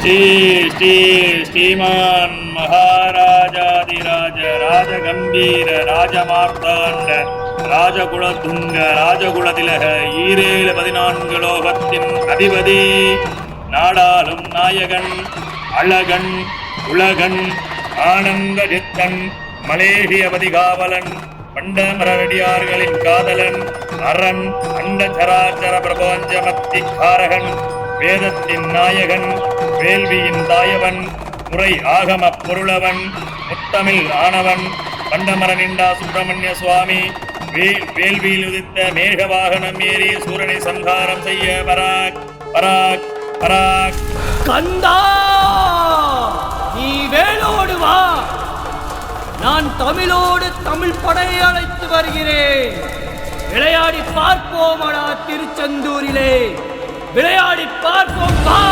श्री श्री श्रीमान महाराजाधिराज राजगंभीर राजमार्तांड राजकुलतुंग राजकुलतिलक ஈரேழு 14 லோகத்தின் அதிபதி நாடாளும் நாயகன் அழகன் உலகன் ஆனந்த சித்தன் மலேசிய பதிகாவலன் பண்டமரடியார்களின் காதலன் அரண் அண்ட சராச்சர பிரபஞ்சமத்திக்காரகன் வேதத்தின் நாயகன் வேள்வியின் தாயவன் முறை ஆகம பொருளவன் முத்தமிழ் ஆனவன் பண்டமரனிண்டா சுப்பிரமணிய சுவாமி வேள்வியில் உதித்த மேக வாகனம் ஏறி சூரனை சம்ஹாரம் செய்ய பராக் பராக் பராக். கந்தா, நீ வேலோடு வா, நான் தமிழோடு தமிழ் படையை அழைத்து வருகிறேன். விளையாடி பார்ப்போமடா திருச்செந்தூரிலே, விளையாடி பார்ப்போம் வா.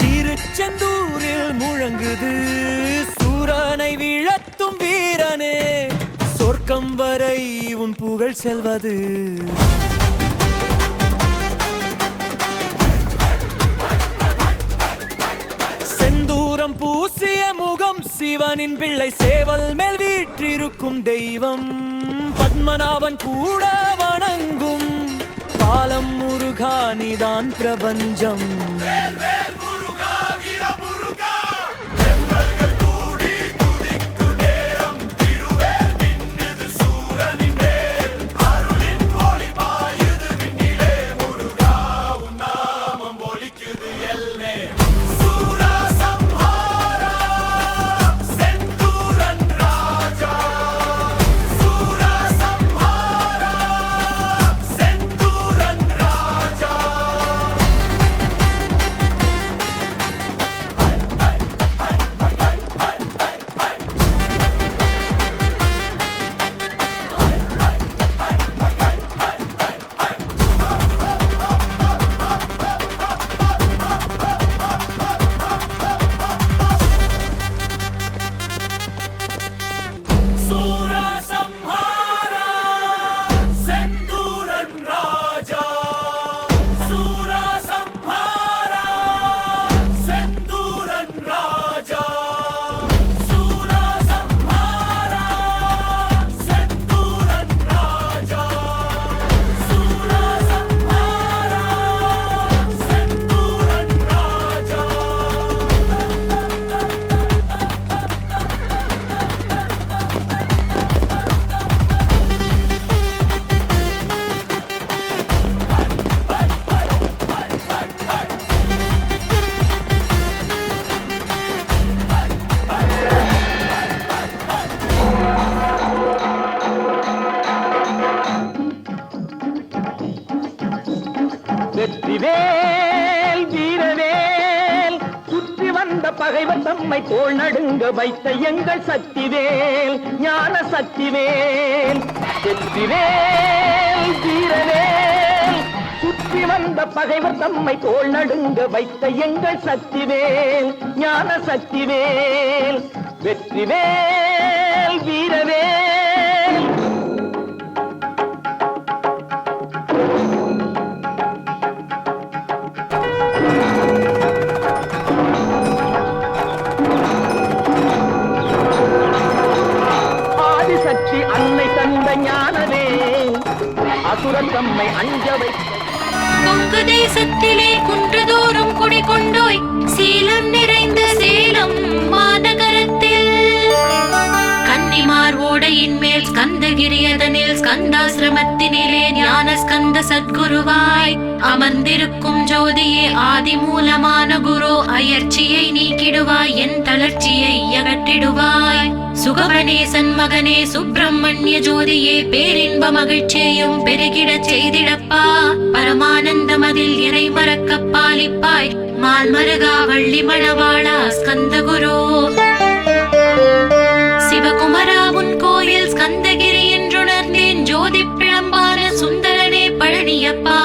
திருச்செந்தூரில் முழங்குது சூரனை வீழத்தும் வீரனே, சொர்க்கம் வரை உன் புகழ் செல்வது. செந்தூரம் பூசிய முகம் சிவனின் பிள்ளை, சேவல் மேல் வீற்றிருக்கும் தெய்வம் பத்மநாபன் கூட வணங்கும் பாலம் முருகா, நீதான் பிரபஞ்சம். வெற்றிவேல் வீரவேல், சுற்றி வந்த பகைவர் தம்மை தோள் நடுங்க வைத்த எங்கள் சக்திவேல் ஞான சக்திவேல். வெற்றிவேல் வீரவேல், சுற்றி வந்த பகைவர் தம்மை தோள் நடுங்க வைத்த எங்கள் சக்திவேல் ஞான சக்திவேல். வெற்றிவேல் வீரவேல். ஆதிசக்தி அன்னை தந்த ஞானவே அசுரன் தம்மை அஞ்ச வைத்த கொங்கு தேசத்திலே குன்றுதோறும் குடிகொண்டோய் சீலம் நிறைந்த சேலம் மாநகரத்தில் கண்ணி கன்னிமார் ஓடையின் மேல் ஸ்கந்தகிரியதனில் ஸ்கந்தாசிரமத்தினிலே ஞான ஸ்கந்த சத்குருவாய் அமர்ந்திருக்கும் ஜோதியே ஆதி மூலமான குரு அயற்சியை நீக்கிடுவாய் என் தளர்ச்சியை அகற்றிடுவாய் சுகவனேசன் மகனே சுப்பிரமணிய ஜோதியே பேரின்ப மகிழ்ச்சியையும் பெருகிடச் செய்திடப்பா பரமானந்தம் அதில் இறை மறக்க பாலிப்பாய் மால் மருகா வள்ளி மணவாளா ஸ்கந்தகுரு சிவகுமரா உன் கோயில் ஸ்கந்தகிரி என்றுணர்ந்தேன் ஜோதி பிழம்பான சுந்தரனே பழனியப்பா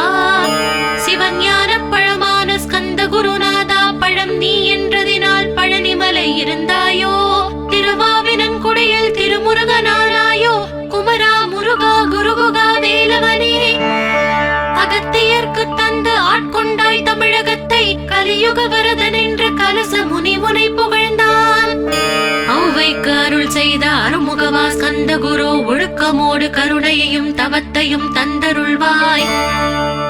சிவஞான பழமான ஸ்கந்த குருநாதா பழம் நீ என்றதினால் பழனிமலை இருந்தாயோ திருவாவினன்குடியில் திருமுருகனாராயோ குமரா முருகா குருகுகா வேலவனே அகத்தியர்க்கு தந்து ஆட்கொண்டாய் தமிழகத்தை கலியுக வரதன் என்று கலச முனிமுனை புகழ்ந்தான் ஔவைக்கு அருள் செய்த அருமுகவா ஸ்கந்த குரு ஒழுக்கமோடு கருணையையும் தவத்தையும் தந்தருள்வாய்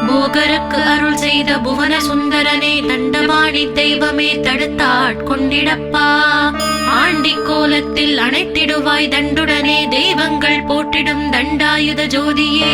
போகருக்கு அருள் செய்த புவன சுந்தரனே தண்டமாடி தெய்வமே தடுத்தாட்கொண்டிடப்பா ஆண்டி கோலத்தில் அணைத்திடுவாய் தண்டுடனே தெய்வங்கள் போற்றிடும் தண்டாயுத ஜோதியே